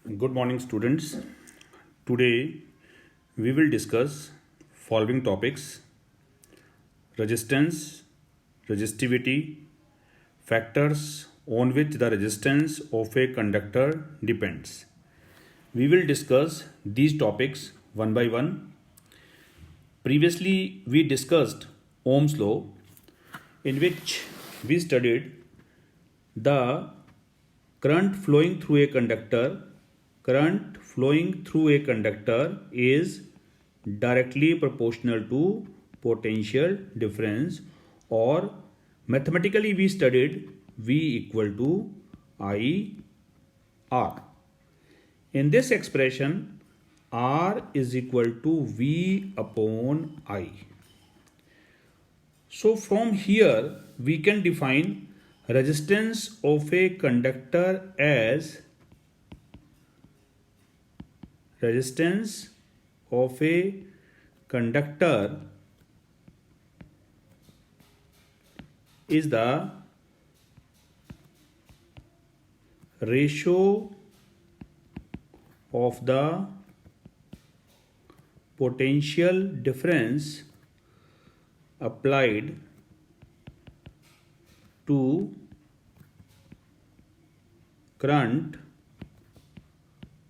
Good morning, students. Today we will discuss following topics: resistance, resistivity, factors on which the resistance of a conductor depends. We will discuss these topics one by one. Previously, we discussed Ohm's law, in which we studied the current flowing through a conductor is directly proportional to potential difference, or mathematically we studied V equal to I R. In this expression, R is equal to V upon I. So from here we can define resistance of a conductor as resistance of a conductor is the ratio of the potential difference applied to current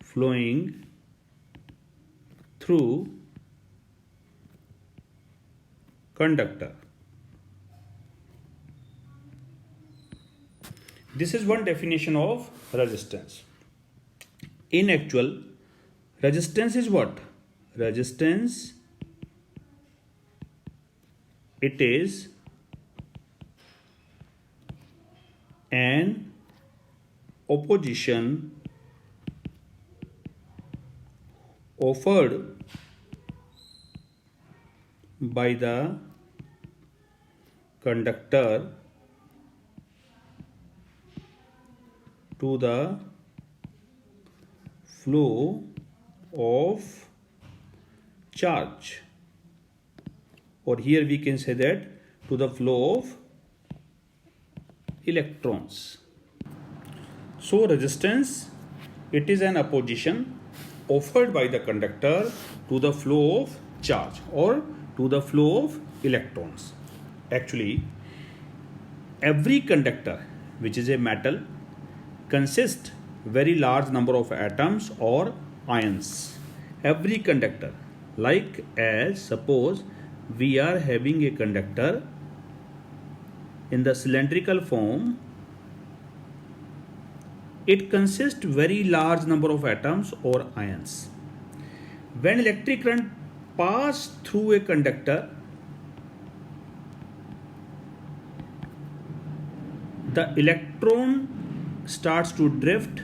flowing through conductor. This is one definition of resistance. In actual, resistance is what? Resistance, it is an opposition offered by the conductor to the flow of charge, or here we can say that to the flow of electrons. So resistance, it is an opposition offered by the conductor to the flow of charge or to the flow of electrons. Actually, every conductor which is a metal consists very large number of atoms or ions. Every conductor, like as suppose we are having a conductor in the cylindrical form, it consists very large number of atoms or ions. When electric current passes through a conductor, the electron starts to drift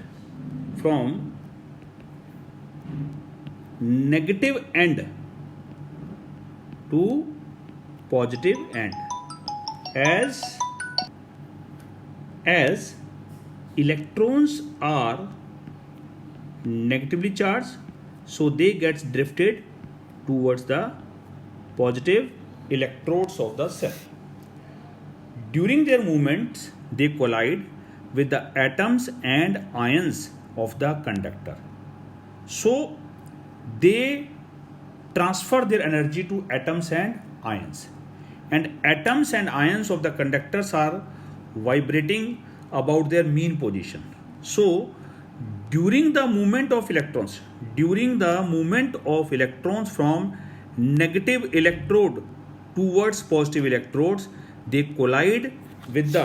from negative end to positive end. As electrons are negatively charged, so they get drifted towards the positive electrodes of the cell. During their movements, they collide with the atoms and ions of the conductor. So they transfer their energy to atoms and ions. And atoms and ions of the conductors are vibrating about their mean position. So during the movement of electrons from negative electrode towards positive electrodes, they collide with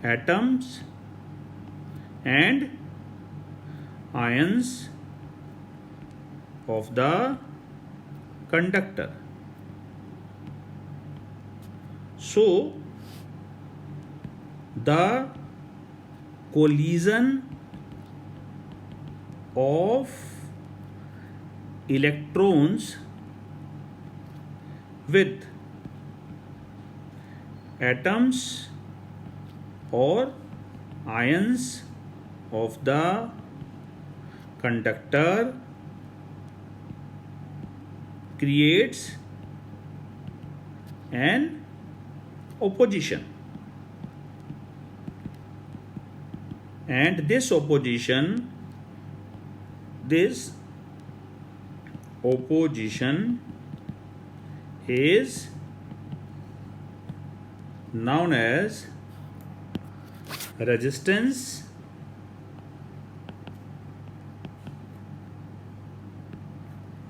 atoms and ions of the conductor. So the collision of electrons with atoms or ions of the conductor creates an opposition, and this opposition is known as resistance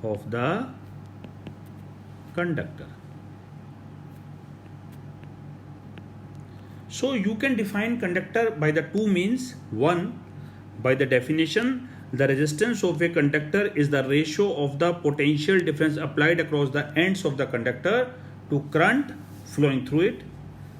of the conductor. So you can define conductor by the two means. One, by the definition, the resistance of a conductor is the ratio of the potential difference applied across the ends of the conductor to current flowing through it.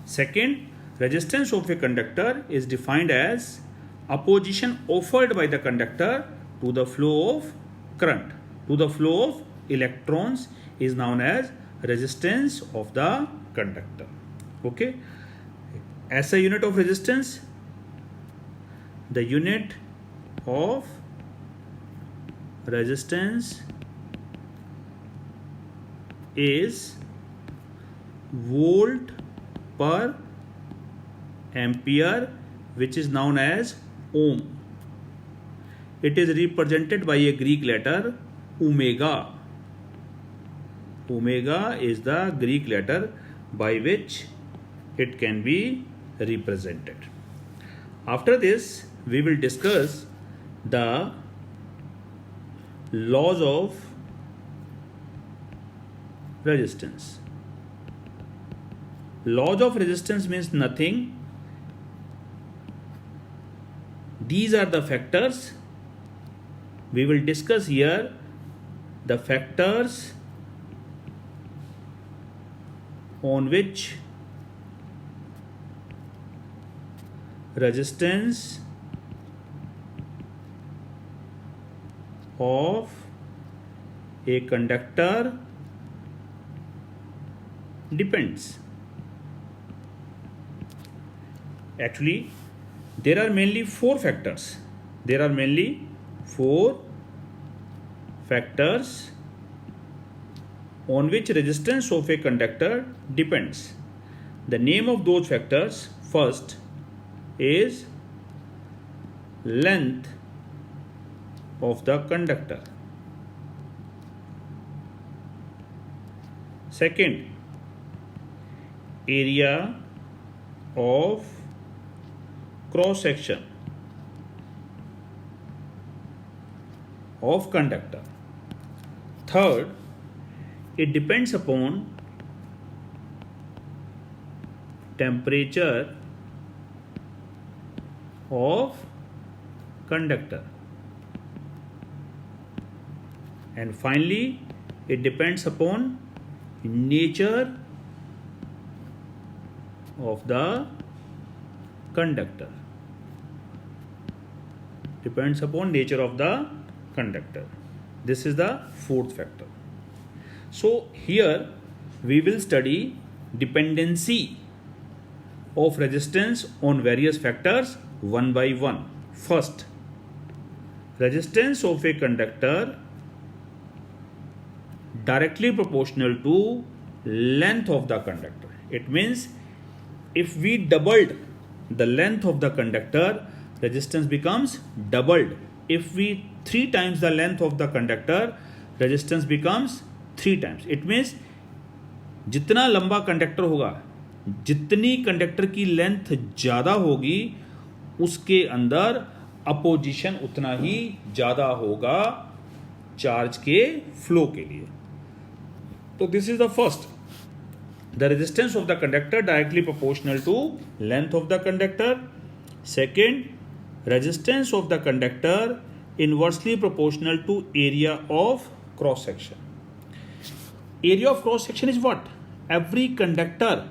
Second, resistance of a conductor is defined as opposition offered by the conductor to the flow of current, to the flow of electrons, is known as resistance of the conductor. Okay. SI unit of resistance, the unit of resistance is volt per ampere, which is known as ohm. It is represented by a Greek letter omega. Omega is the Greek letter by which it can be represented. After this, we will discuss the laws of resistance. Laws of resistance means nothing. These are the factors. We will discuss here the factors on which resistance of a conductor depends. Actually, there are mainly four factors. There are mainly four factors on which resistance of a conductor depends. The name of those factors: first is length of the conductor. Second, area of cross section of conductor. Third, it depends upon temperature of conductor. And finally, it depends upon nature of the conductor. Depends upon nature of the conductor. This is the fourth factor. So here we will study dependency of resistance on various factors one by one. First, resistance of a conductor directly proportional to length of the conductor. It means if we doubled the length of the conductor, resistance becomes doubled. If we 3 times the length of the conductor, resistance becomes 3 times. It means जितना लंबा conductor होगा, जितनी conductor की length ज़्यादा होगी, उसके अंदर opposition उतना ही ज़्यादा होगा चार्ज के फ्लो के लिए. तो this is the first, the resistance of the conductor directly proportional to length of the conductor. Second, resistance of the conductor inversely proportional to area of cross section. Area of cross section is what? Every conductor,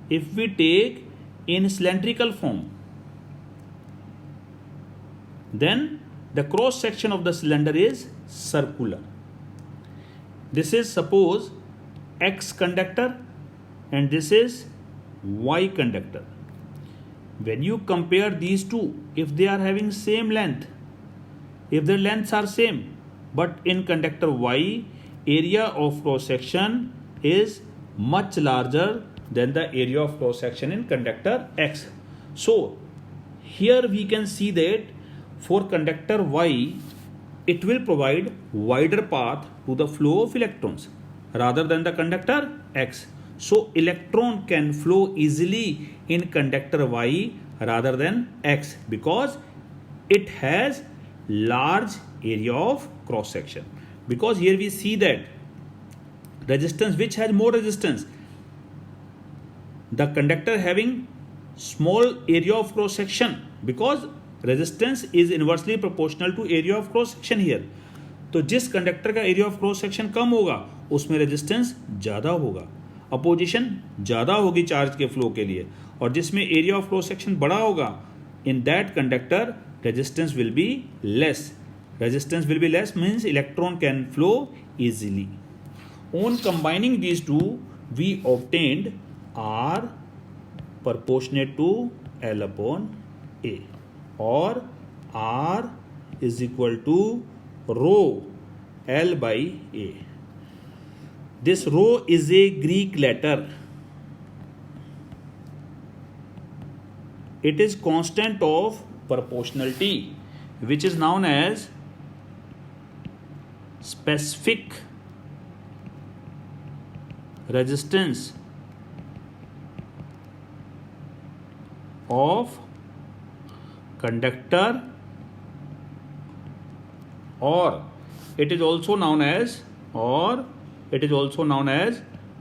if we take in cylindrical form, then the cross section of the cylinder is circular. This is suppose X conductor and this is Y conductor. When you compare these two, if they are having same length, if their lengths are same, but in conductor Y, area of cross section is much larger than the area of cross section in conductor X. So here we can see that for conductor Y, it will provide wider path to the flow of electrons rather than the conductor X. So electron can flow easily in conductor Y rather than X because it has large area of cross section. Because here we see that resistance, which has more resistance, the conductor having small area of cross section, because resistance is inversely proportional to area of cross section here. तो जिस conductor का area of cross section कम होगा उसमें resistance ज़्यादा होगा, opposition ज़्यादा होगी charge के फ्लो के लिए, और जिसमें एरिया ऑफ क्रॉस सेक्शन बड़ा होगा in that conductor resistance will be less. Resistance will be less means electron can flow easily. On combining these two, we obtained R proportionate to L upon A, or R is equal to rho L by A. This rho is a Greek letter. It is constant of proportionality, which is known as specific resistance of conductor, or it is also known as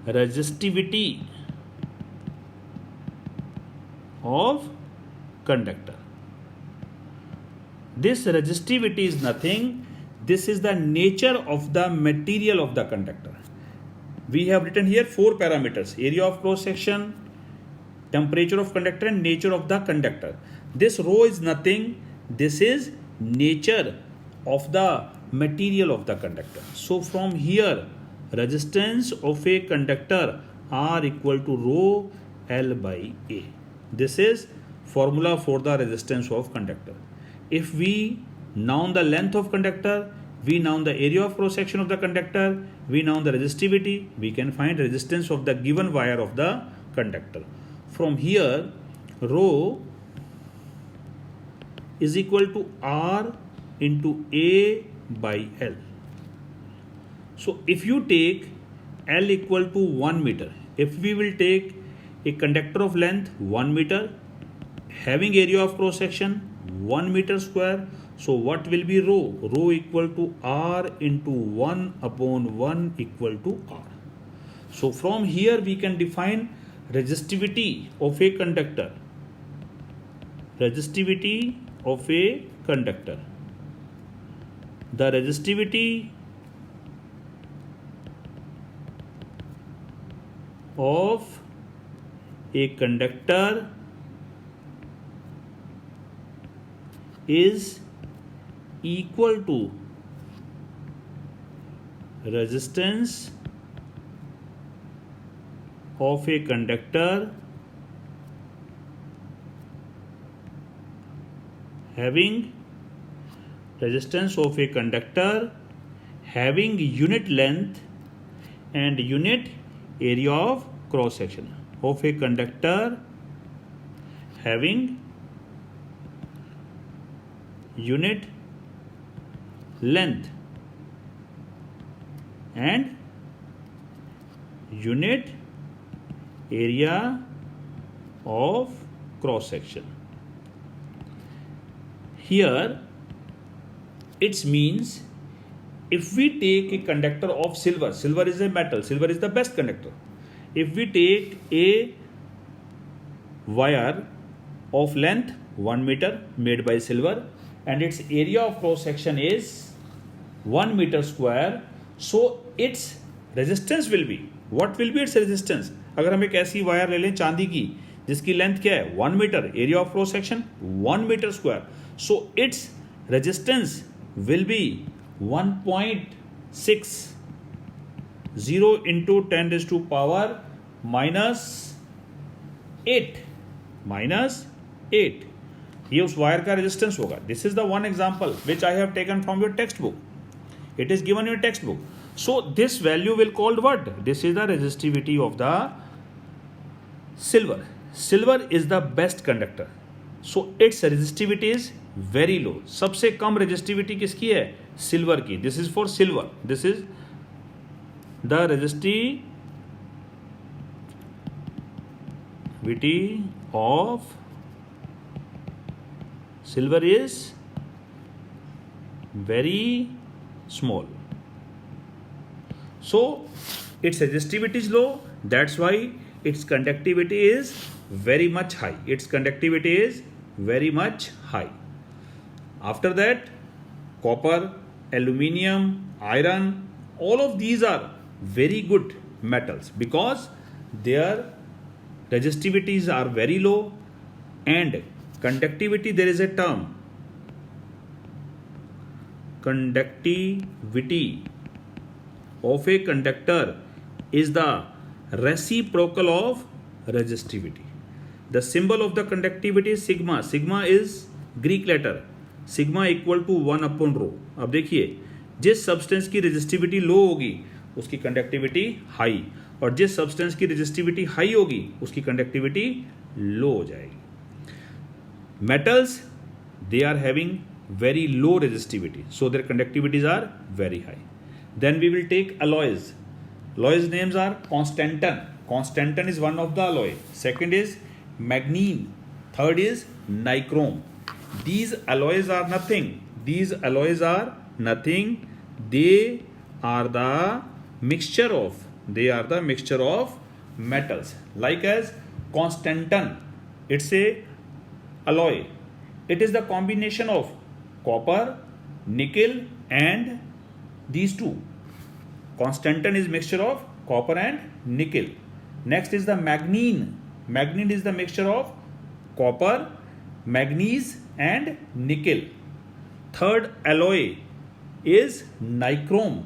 resistivity of conductor. This resistivity is nothing. This is the nature of the material of the conductor. We have written here 4 parameters: area of cross section, temperature of conductor, and nature of the conductor. This rho is nothing. This is nature of the material of the conductor. So from here, resistance of a conductor R equal to rho L by A. This is formula for the resistance of conductor. If we known the length of conductor, we known the area of cross section of the conductor, we known the resistivity, we can find resistance of the given wire of the conductor. From here, rho is equal to R into A by L. So if you take L equal to 1 meter, if we will take a conductor of length 1 meter having area of cross section 1 meter square, so what will be rho? Rho equal to R into 1 upon 1 equal to R. So from here we can define resistivity of a conductor. Resistivity of a conductor. The resistivity of a conductor is equal to resistance of a conductor having unit length and unit area of cross section, of a conductor having unit length and unit area of cross section. Here it means if we take a conductor of silver, silver is a metal, silver is the best conductor. If we take a wire of length 1 meter made by silver and its area of cross section is 1 meter square, so its resistance will be, what will be its resistance? अगर हम एक ऐसी wire ले लें चांदी की जिसकी length क्या है 1 metre, area of cross section 1 metre square, so its resistance will be 1.60 into 10 raised to power -8 ये उस वायर का रेजिस्टेंस होगा. This is the one example which I have taken from your text book. It is given your text book. So this value will called what? This is the resistivity of the Silver is the best conductor, so its resistivity is very low. सबसे कम resistivity किसकी है? Silver की. This is for silver. This is the resistivity of silver is very small. So its resistivity is low, that's why its conductivity is very much high. Its conductivity is very much high. After that, copper, aluminium, iron, all of these are very good metals because their resistivities are very low, and conductivity, there is a term, conductivity of a conductor is the reciprocal of resistivity. The symbol of the conductivity is sigma. Sigma is Greek letter. Sigma equal to 1 upon rho. अब देखिए, जिस substance की resistivity लो होगी उसकी conductivity high, और जिस substance की resistivity high होगी उसकी कंडक्टिविटी लो हो जाएगी. Metals, they are having very low resistivity, so their conductivities are very high. Then we will take alloys. Alloys names are constantan. Constantan is one of the alloy. Second is magnene. Third is nichrome. These alloys are nothing. They are the mixture of metals. Like as constantan, it's a alloy. It is the combination of copper, nickel, and these two. Constantan is mixture of copper and nickel. Next is the magnene. Magnene is the mixture of copper, manganese, and nickel. Third alloy is nichrome,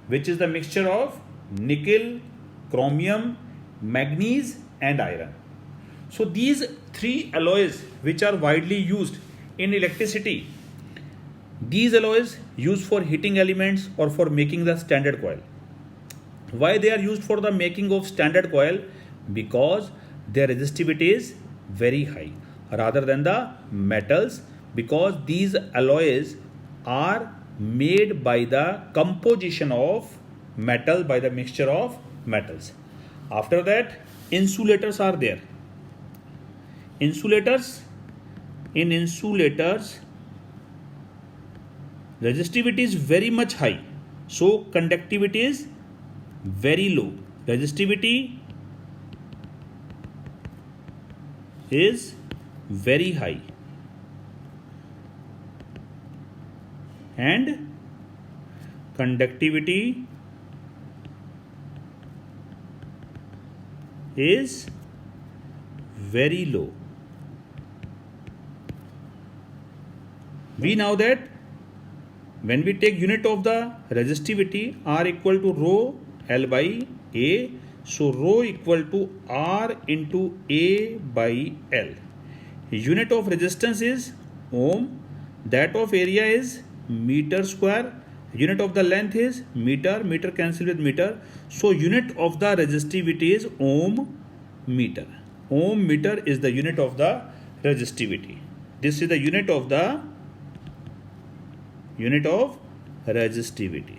which is the mixture of nickel, chromium, manganese, and iron. So these three alloys which are widely used in electricity, these alloys used for heating elements or for making the standard coil. Why they are used for the making of standard coil? Because their resistivity is very high rather than the metals, because these alloys are made by the composition of metal, by the mixture of metals. After that, insulators are there. In insulators, resistivity is very much high, so conductivity is very low. Resistivity is very high and conductivity is very low. We know that when we take unit of the resistivity, R equal to rho L by A, so rho equal to R into A by L. Unit of resistance is ohm, that of area is meter square, unit of the length is meter, meter cancel with meter, so unit of the resistivity is ohm meter. Ohm meter is the unit of the resistivity. This is the unit of resistivity.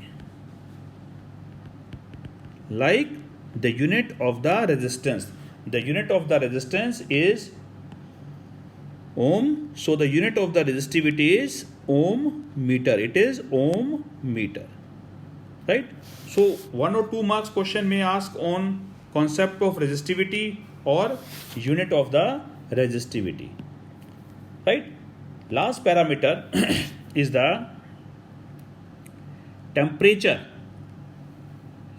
Like the unit of the resistance. The unit of the resistance is ohm, so the unit of the resistivity is ohm meter. It is ohm meter. Right? So 1 or 2 marks question may ask on concept of resistivity or unit of the resistivity. Right? Last parameter is the temperature.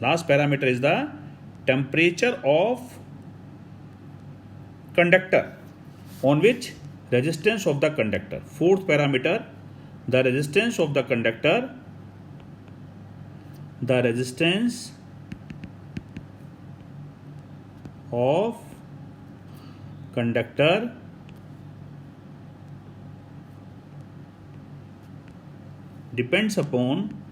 Last parameter is the temperature of conductor, on which resistance of the conductor. Fourth parameter, the resistance of the conductor. The resistance of conductor depends upon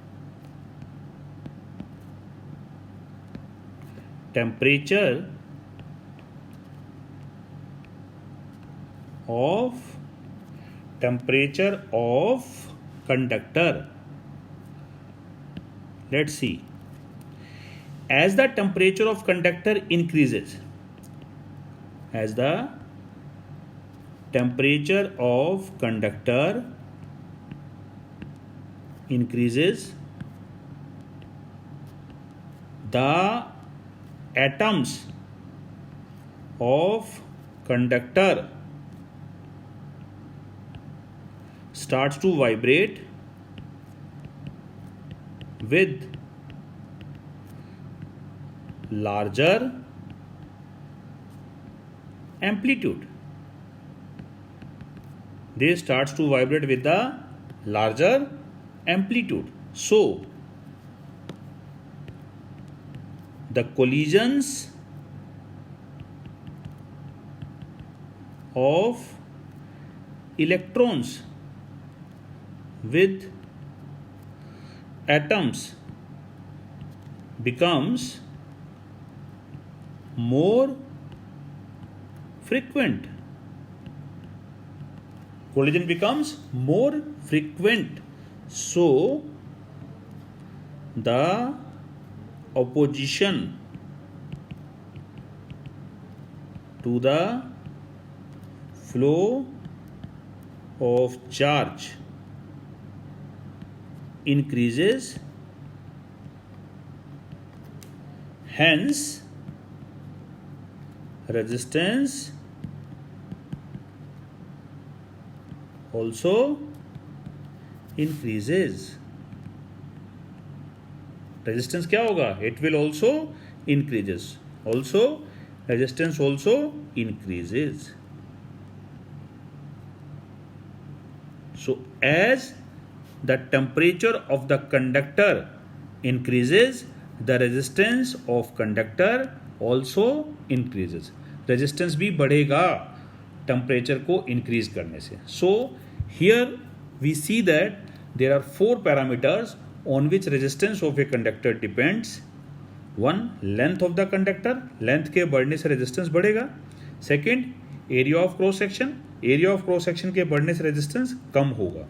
temperature of temperature of conductor. Let's see. As the temperature of conductor increases, as the temperature of conductor increases, the atoms of conductor starts to vibrate with larger amplitude. They starts to vibrate with the larger amplitude. So the collisions of electrons with atoms becomes more frequent. Collision becomes more frequent. So the opposition to the flow of charge increases, hence resistance also increases. Resistance क्या होगा? It will also increases. Also resistance also increases. So as the temperature of the conductor increases, the resistance of conductor also increases. Resistance भी बढ़ेगा temperature को increase करने से. So here we see that there are 4 parameters on which resistance of a conductor depends. 1. Length of the conductor. Length के बढ़ने से resistance बढ़ेगा. Second, area of cross section. Area of cross section के बढ़ने से resistance कम होगा.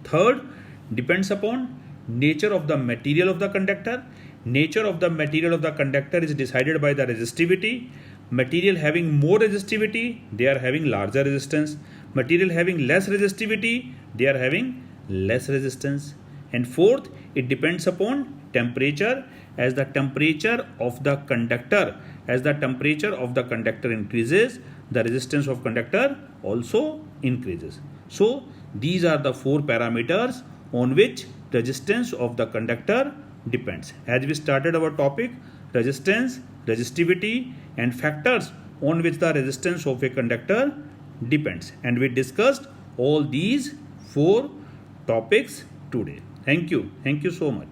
Third, depends upon nature of the material of the conductor. Nature of the material of the conductor is decided by the resistivity. Material having more resistivity, they are having larger resistance. Material having less resistivity, they are having less resistance. And fourth, it depends upon temperature. As the temperature of the conductor increases, the resistance of conductor also increases. So these are the 4 parameters on which resistance of the conductor depends. As we started our topic, resistance, resistivity and factors on which the resistance of a conductor depends, and we discussed all these 4 topics today. Thank you so much.